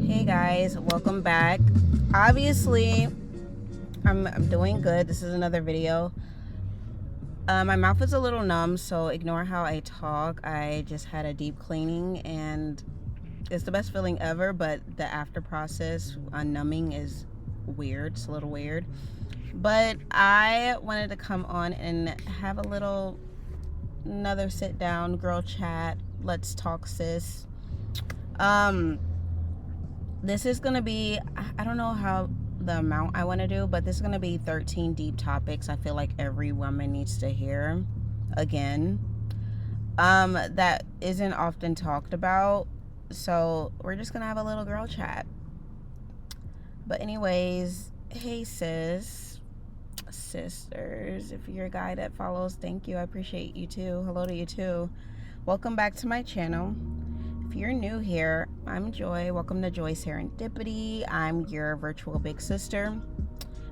Hey guys, welcome back. Obviously, I'm doing good. This is another video. My mouth is a little numb, so ignore how I talk. I just had a deep cleaning and it's the best feeling ever, but the after process numbing is weird. It's a little weird. But I wanted to come on and have another sit down girl chat. Let's talk, sis. Um this is gonna be, I don't know how the amount I want to do, but this is gonna be 13 deep topics I feel like every woman needs to hear again, that isn't often talked about. So we're just gonna have a little girl chat. But anyways, hey sisters, if you're a guy that follows, thank you, I appreciate you too. Hello to you too. Welcome back to my channel. If you're new here, I'm Joy. Welcome to Joy Serendipity. I'm your virtual big sister.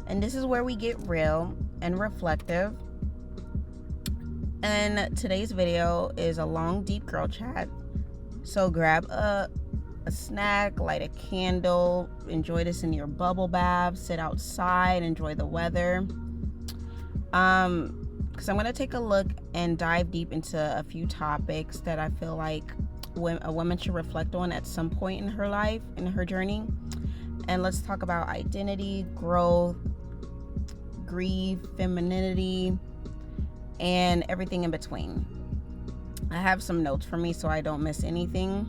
And this is where we get real and reflective. And today's video is a long, deep girl chat. So grab a snack, light a candle, enjoy this in your bubble bath, sit outside, enjoy the weather. Because I'm going to take a look and dive deep into a few topics that I feel like a woman should reflect on at some point in her life, in her journey. And let's talk about identity, growth, grief, femininity, and everything in between. I have some notes for me so I don't miss anything.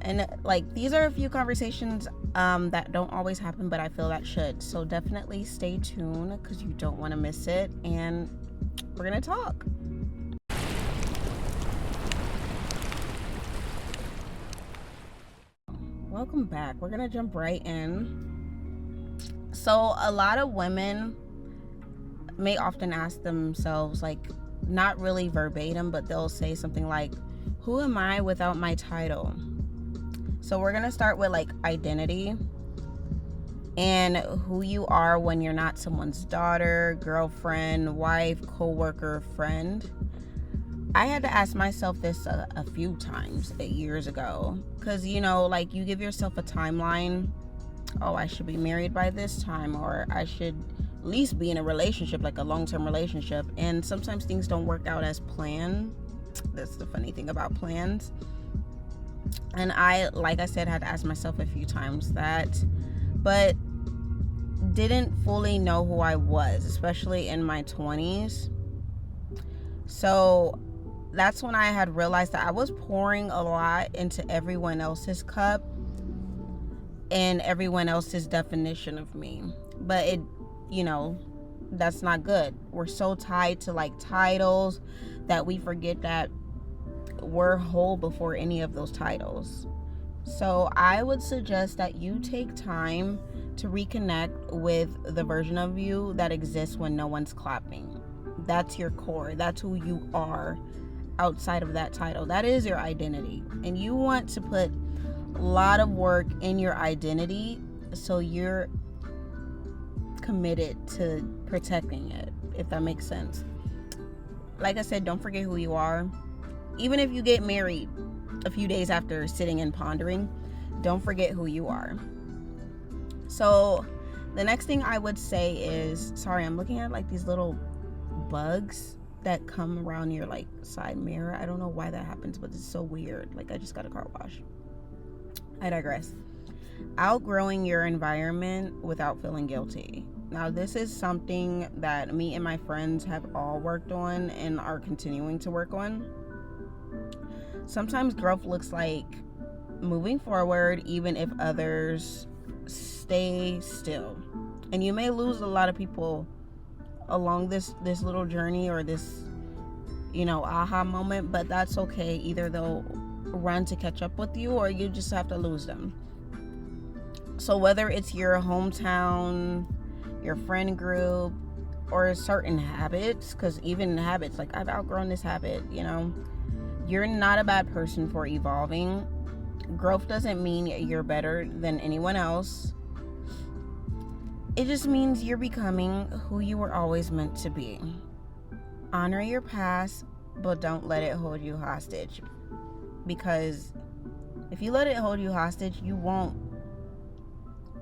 And like, these are a few conversations that don't always happen, but I feel that should. So definitely stay tuned because you don't want to miss it. And we're gonna talk. Welcome back. We're gonna jump right in. So a lot of women may often ask themselves, like, not really verbatim, but they'll say something like, who am I without my title? So we're gonna start with like identity and who you are when you're not someone's daughter, girlfriend, wife, co-worker, friend. I had to ask myself this a few times years ago, because like, you give yourself a timeline. Oh, I should be married by this time, or I should at least be in a relationship, like a long-term relationship, and sometimes things don't work out as planned. That's the funny thing about plans. And I, like I said, had to ask myself a few times that, but didn't fully know who I was, especially in my 20s. So that's when I had realized that I was pouring a lot into everyone else's cup and everyone else's definition of me. But it, that's not good. We're so tied to like titles that we forget that we're whole before any of those titles. So I would suggest that you take time to reconnect with the version of you that exists when no one's clapping. That's your core. That's who you are outside of that title. That is your identity. And you want to put a lot of work in your identity so you're committed to protecting it, if that makes sense. Like I said, don't forget who you are. Even if you get married a few days after sitting and pondering, don't forget who you are. So the next thing I would say is, sorry, I'm looking at like these little bugs that come around your like side mirror. I don't know why that happens, but it's so weird. Like, I just got a car wash. I digress. Outgrowing your environment without feeling guilty. Now, this is something that me and my friends have all worked on and are continuing to work on. Sometimes growth looks like moving forward even if others stay still. And you may lose a lot of people along this little journey, or this aha moment, but that's okay. Either they'll run to catch up with you, or you just have to lose them. So whether it's your hometown, your friend group, or certain habits, because even habits, like, I've outgrown this habit, you're not a bad person for evolving. Growth doesn't mean you're better than anyone else. It just means you're becoming who you were always meant to be. Honor your past, but don't let it hold you hostage. Because if you let it hold you hostage, you won't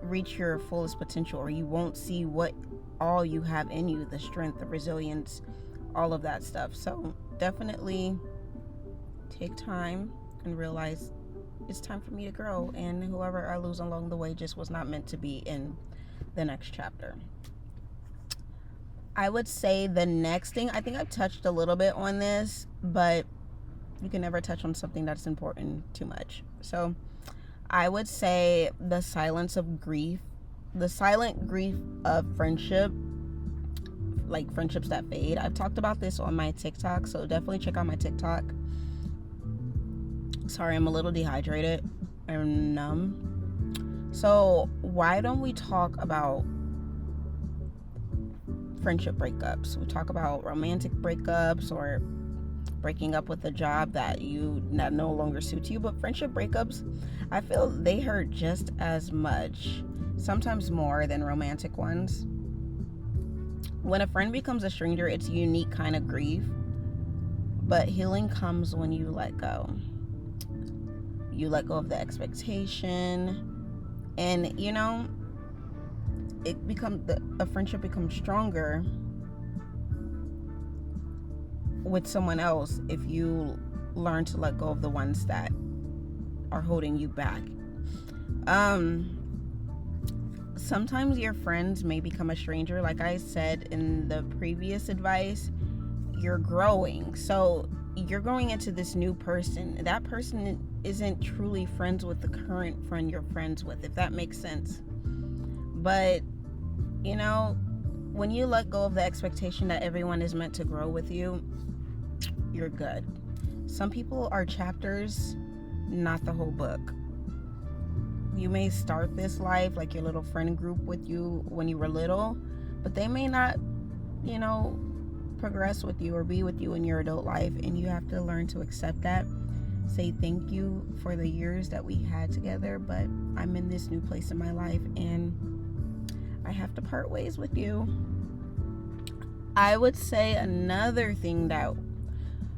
reach your fullest potential, or you won't see what all you have in you, the strength, the resilience, all of that stuff. So definitely take time and realize it's time for me to grow, and whoever I lose along the way just was not meant to be in the next chapter. I would say the next thing, I think I've touched a little bit on this, but you can never touch on something that's important too much. So I would say the silence of grief, the silent grief of friendship, like friendships that fade. I've talked about this on my TikTok, so definitely check out my TikTok. Sorry, I'm a little dehydrated and numb. So why don't we talk about friendship breakups? We talk about romantic breakups or breaking up with a job that no longer suits you. But friendship breakups, I feel they hurt just as much, sometimes more than romantic ones. When a friend becomes a stranger, it's a unique kind of grief, but healing comes when you let go. You let go of the expectation, and a friendship becomes stronger with someone else if you learn to let go of the ones that are holding you back. Sometimes your friends may become a stranger. Like I said in the previous advice, you're growing. So you're going into this new person. That person isn't truly friends with the current friend you're friends with, if that makes sense. But when you let go of the expectation that everyone is meant to grow with you, you're good. Some people are chapters, not the whole book. You may start this life like your little friend group with you when you were little, but they may not, progress with you or be with you in your adult life, and you have to learn to accept that. Say thank you for the years that we had together, but I'm in this new place in my life and I have to part ways with you. I would say another thing that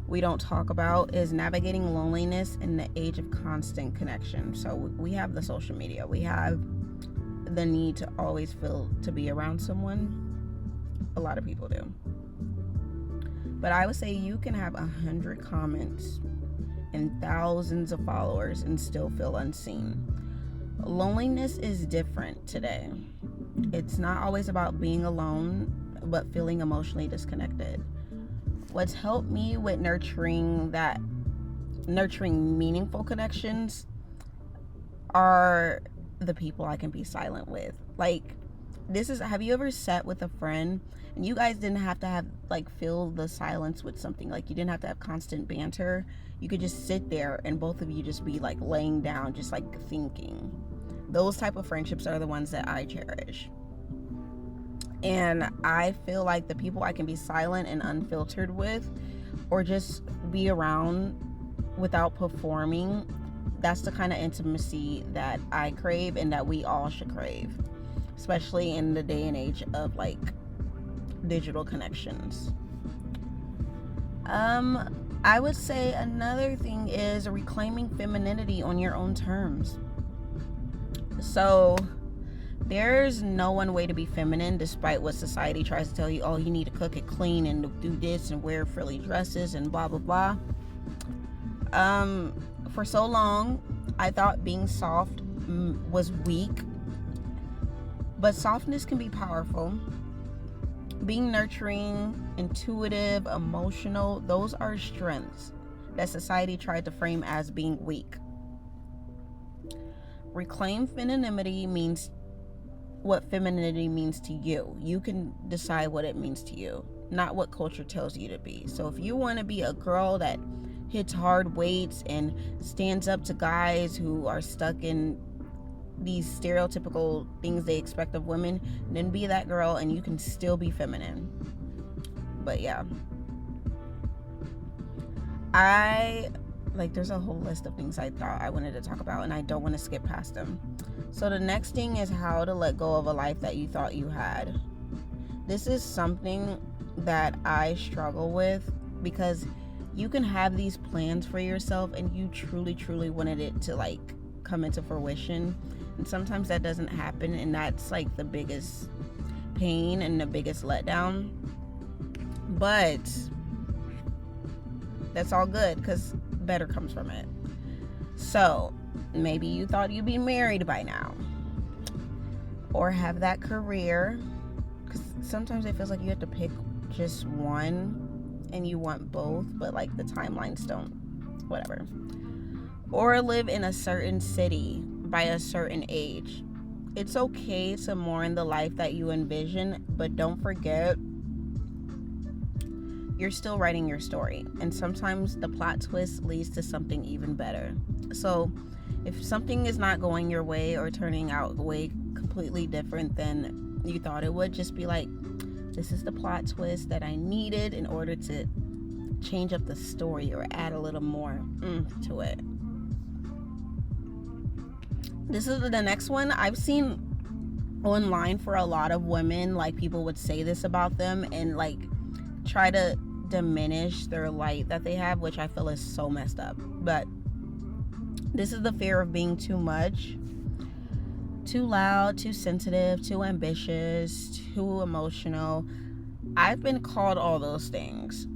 we don't talk about is navigating loneliness in the age of constant connection. So we have the social media, we have the need to always feel to be around someone. A lot of people do. But I would say you can have 100 comments and thousands of followers and still feel unseen. Loneliness is different today. It's not always about being alone, but feeling emotionally disconnected. What's helped me with nurturing meaningful connections are the people I can be silent with. Have you ever sat with a friend and you guys didn't have to fill the silence with something? Like, you didn't have to have constant banter. You could just sit there and both of you just be laying down, just thinking. Those type of friendships are the ones that I cherish. And I feel like the people I can be silent and unfiltered with, or just be around without performing, that's the kind of intimacy that I crave and that we all should crave, especially in the day and age of digital connections. I would say another thing is reclaiming femininity on your own terms. So there's no one way to be feminine, despite what society tries to tell you. Oh, you need to cook it clean and do this and wear frilly dresses and blah blah blah. For so long I thought being soft was weak, but softness can be powerful. Being nurturing, intuitive, emotional, those are strengths that society tried to frame as being weak. Reclaim femininity means what femininity means to you. You can decide what it means to you, not what culture tells you to be. So if you want to be a girl that hits hard weights and stands up to guys who are stuck in these stereotypical things they expect of women, then be that girl and you can still be feminine. But yeah, there's a whole list of things I thought I wanted to talk about, and I don't want to skip past them. So the next thing is how to let go of a life that you thought you had. This is something that I struggle with, because you can have these plans for yourself and you truly wanted it to come into fruition. And sometimes that doesn't happen, and that's like the biggest pain and the biggest letdown. But that's all good because better comes from it. So maybe you thought you'd be married by now or have that career, because sometimes it feels like you have to pick just one and you want both, but like the timelines don't, whatever. Or live in a certain city by a certain age. It's okay to mourn the life that you envision, but don't forget you're still writing your story, and sometimes the plot twist leads to something even better. So if something is not going your way or turning out way completely different than you thought it would, just be like, this is the plot twist that I needed in order to change up the story or add a little more to it. This is the next one. I've seen online for a lot of women, like people would say this about them and like try to diminish their light that they have, which I feel is so messed up. But this is the fear of being too much, too loud, too sensitive, too ambitious, too emotional. I've been called all those things.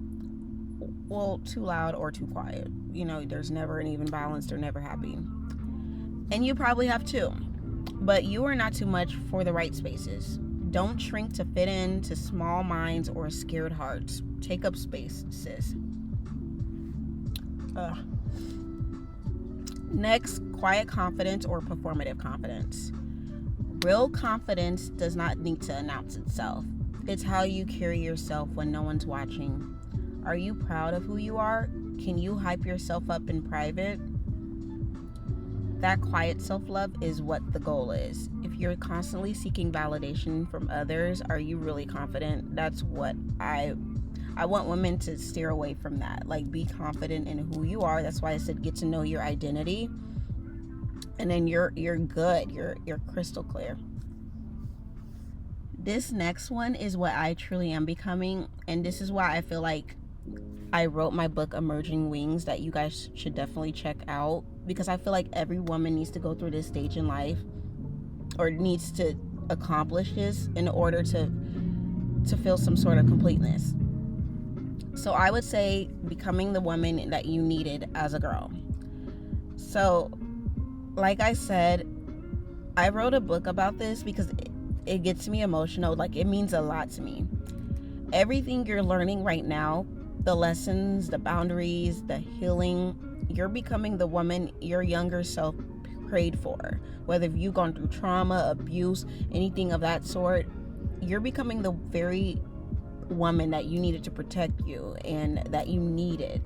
Well, too loud or too quiet. You know, there's never an even balance. They're never happy. And you probably have too. But you are not too much for the right spaces. Don't shrink to fit in to small minds or scared hearts. Take up space, sis. Next, quiet confidence or performative confidence. Real confidence does not need to announce itself. It's how you carry yourself when no one's watching. Are you proud of who you are? Can you hype yourself up in private? That quiet self-love is what the goal is. If you're constantly seeking validation from others, are you really confident? That's what I want women to steer away from that. Like, be confident in who you are. That's why I said get to know your identity. And then you're good. You're crystal clear. This next one is what I truly am becoming, and this is why I feel like I wrote my book Emerging Wings that you guys should definitely check out, because I feel like every woman needs to go through this stage in life or needs to accomplish this in order to feel some sort of completeness. So I would say becoming the woman that you needed as a girl. So like I said, I wrote a book about this because it gets me emotional. Like, it means a lot to me. Everything you're learning right now, the lessons, the boundaries, the healing, you're becoming the woman your younger self prayed for. Whether you've gone through trauma, abuse, anything of that sort, you're becoming the very woman that you needed to protect you and that you needed.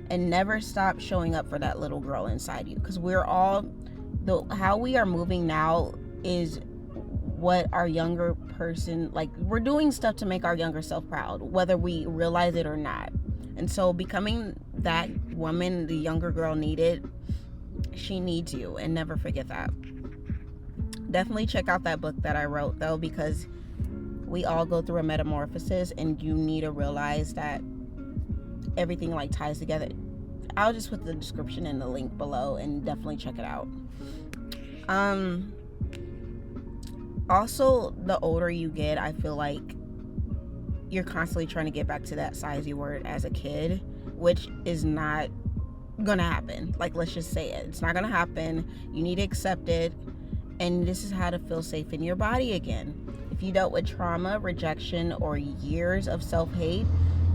And never stop showing up for that little girl inside you, because we're all, how we are moving now is what our younger person, like, we're doing stuff to make our younger self proud, whether we realize it or not. And so becoming that woman the younger girl needed, she needs you, and never forget that. Definitely check out that book that I wrote, though, because we all go through a metamorphosis, and you need to realize that everything like ties together. I'll just put the description in the link below, and definitely check it out. Also, the older you get, I feel like you're constantly trying to get back to that size you were as a kid, which is not gonna happen. Like, let's just say it. It's not gonna happen. You need to accept it. And this is how to feel safe in your body again. If you dealt with trauma, rejection, or years of self-hate,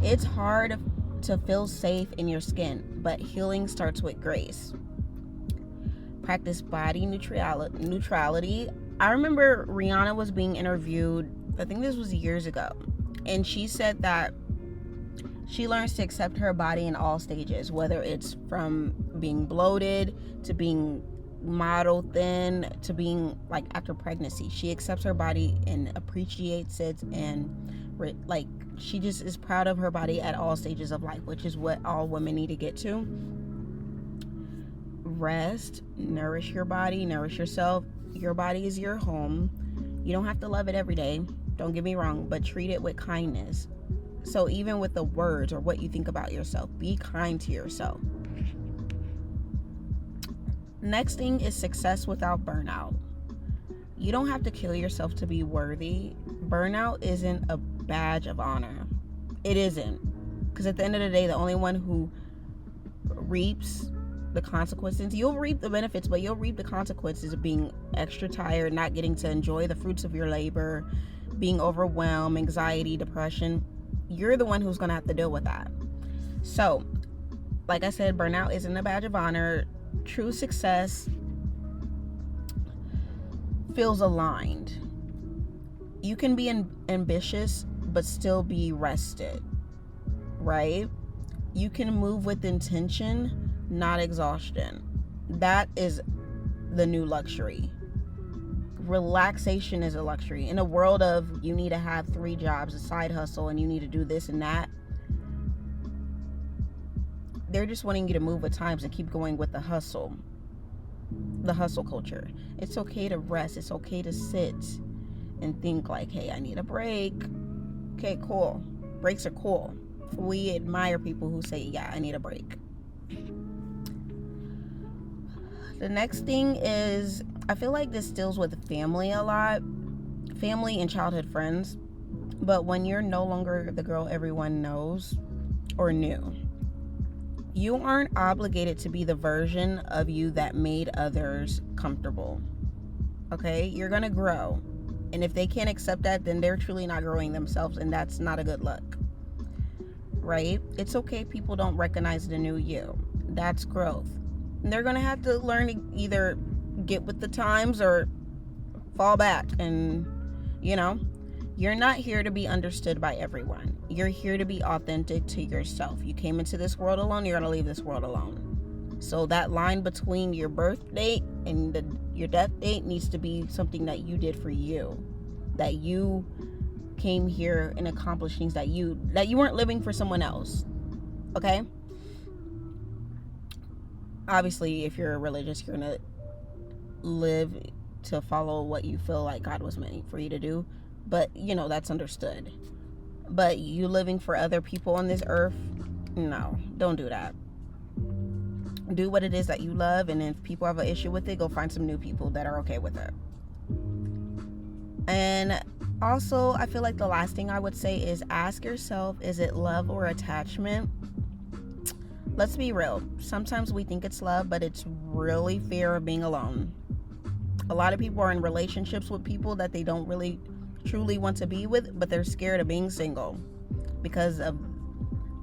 it's hard to feel safe in your skin, but healing starts with grace. Practice body neutrality. I remember Rihanna was being interviewed, I think this was years ago, and she said that she learns to accept her body in all stages, whether it's from being bloated to being model thin to being like after pregnancy. She accepts her body and appreciates it, and like, she just is proud of her body at all stages of life, which is what all women need to get to. Rest, nourish your body, nourish yourself. Your body is your home. You don't have to love it every day, don't get me wrong, but treat it with kindness. So even with the words or what you think about yourself, be kind to yourself. Next thing is success without burnout. You don't have to kill yourself to be worthy. Burnout isn't a badge of honor. It isn't. Because at the end of the day, the only one who reaps the consequences, you'll reap the benefits, but you'll reap the consequences of being extra tired, not getting to enjoy the fruits of your labor, being overwhelmed, anxiety, depression. You're the one who's going to have to deal with that. So, like I said, burnout isn't a badge of honor. True success feels aligned. You can be ambitious but still be rested, right? You can move with intention, not exhaustion. That is the new luxury. Relaxation is a luxury. In a world of you need to have 3 jobs, a side hustle, and you need to do this and that, they're just wanting you to move with times and keep going with the hustle culture. It's okay to rest. It's okay to sit and think like, hey, I need a break. Okay, cool. Breaks are cool. We admire people who say, yeah, I need a break. The next thing is, I feel like this deals with family a lot. Family and childhood friends. But when you're no longer the girl everyone knows or knew, you aren't obligated to be the version of you that made others comfortable. Okay? You're going to grow. And if they can't accept that, then they're truly not growing themselves, and that's not a good look. Right? It's okay people don't recognize the new you. That's growth. And they're going to have to learn to either get with the times or fall back. And, you're not here to be understood by everyone. You're here to be authentic to yourself. You came into this world alone, you're going to leave this world alone. So that line between your birth date and your death date needs to be something that you did for you. That you came here and accomplished things that you weren't living for someone else. Okay? Obviously, if you're religious, you're going to live to follow what you feel like God was meant for you to do. But, that's understood. But you living for other people on this earth, no, don't do that. Do what it is that you love, and if people have an issue with it, go find some new people that are okay with it. And also, I feel like the last thing I would say is ask yourself, is it love or attachment? Let's be real. Sometimes we think it's love, but it's really fear of being alone. A lot of people are in relationships with people that they don't really truly want to be with, but they're scared of being single because of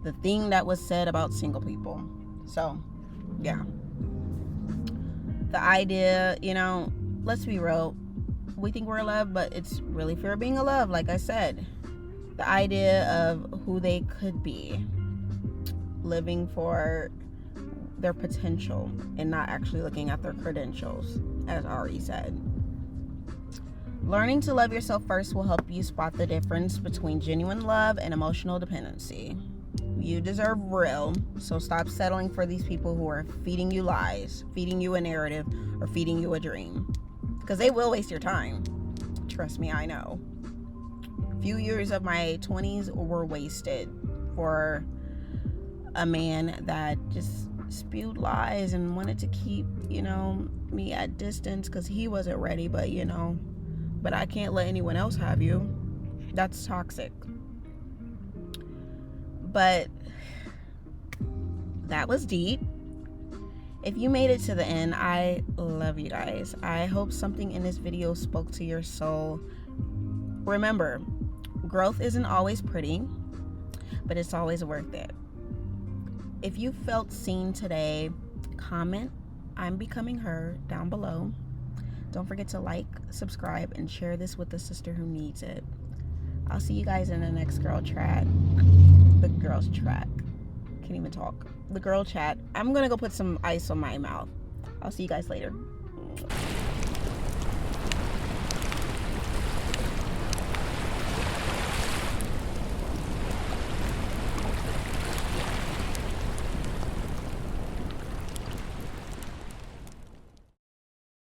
the thing that was said about single people. So, yeah. The idea, let's be real. We think we're loved, but it's really fear of being alone, like I said. The idea of who they could be, living for their potential and not actually looking at their credentials, as I already said. Learning to love yourself first will help you spot the difference between genuine love and emotional dependency. You deserve real, so stop settling for these people who are feeding you lies, feeding you a narrative, or feeding you a dream. Because they will waste your time. Trust me, I know. A few years of my 20s were wasted for a man that just spewed lies and wanted to keep, me at distance because he wasn't ready, but I can't let anyone else have you. That's toxic. But that was deep. If you made it to the end, I love you guys. I hope something in this video spoke to your soul. Remember, growth isn't always pretty, but it's always worth it. If you felt seen today, comment "I'm becoming her" down below. Don't forget to like, subscribe, and share this with the sister who needs it. I'll see you guys in the next girl chat. The girls chat. Can't even talk. The girl chat. I'm gonna go put some ice on my mouth. I'll see you guys later.